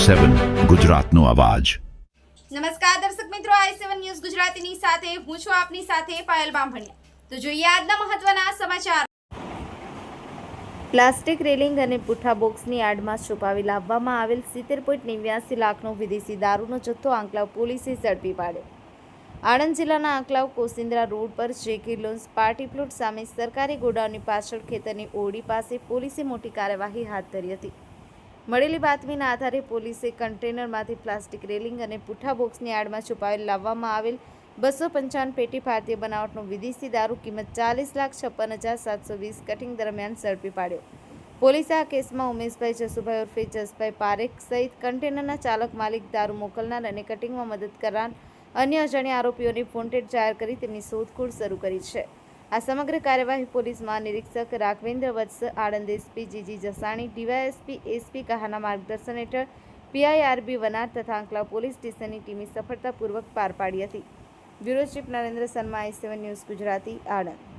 i7 ગુજરાતનો અવાજ। નમસ્કાર દર્શક મિત્રો, i7 ન્યૂઝ ગુજરાતીની સાથે હું છું આપની સાથે પાયલ બામભણિયા। તો જોઈએ આજના મહત્વના સમાચાર। પ્લાસ્ટિક રેલિંગ અને પુઠ્ઠા બોક્સની આડમાં છુપાવી લાવવામાં આવેલ 70.89 લાખનો વિદેશી દારૂનો જથ્થો આંકલાવ પોલીસે ઝડપી પાડ્યો। આણંદ જિલ્લાના આંકલાવ કોસિન્દ્રા રોડ પર જેકે લોન્સ પાર્ટી પ્લોટ સામે સરકારી ગોડાઉનની પાછળ ખેતરની ઓરડી પાસે પોલીસે મોટી કાર્યવાહી હાથ ધરી હતી। મળેલી બાતમીના આધારે પોલીસે કન્ટેનરમાંથી પ્લાસ્ટિક રેલિંગ અને પુઠ્ઠા બોક્સની આડમાં છુપાવી લાવવામાં આવેલ 255 પેટી ભારતીય બનાવટનો વિદેશી દારૂ કિંમત 40,56,720 કટિંગ દરમિયાન ઝડપી પાડ્યો। પોલીસે આ કેસમાં ઉમેશભાઈ જસુભાઈ ઉર્ફે જસભાઈ પારેખ સહિત કન્ટેનરના ચાલક માલિક, દારૂ મોકલનાર અને કટિંગમાં મદદ કરનાર અન્ય અજાણ્યા આરોપીઓની ફોન્ટેજ જાહેર કરી તેમની શોધખોળ શરૂ કરી છે। આ સમગ્ર કાર્યવાહી પોલીસ મહાનિરીક્ષક Raghavendra Vats, Anand SP GG Jasani, DYSP SP કહાના માર્ગદર્શન હેઠળ પીઆઈઆરબી વનાર તથા આંકલાવ પોલીસ સ્ટેશનની ટીમે સફળતાપૂર્વક પાર પાડી હતી। Bureau chief Narendra Sharma, i7 news Gujarati, Anand.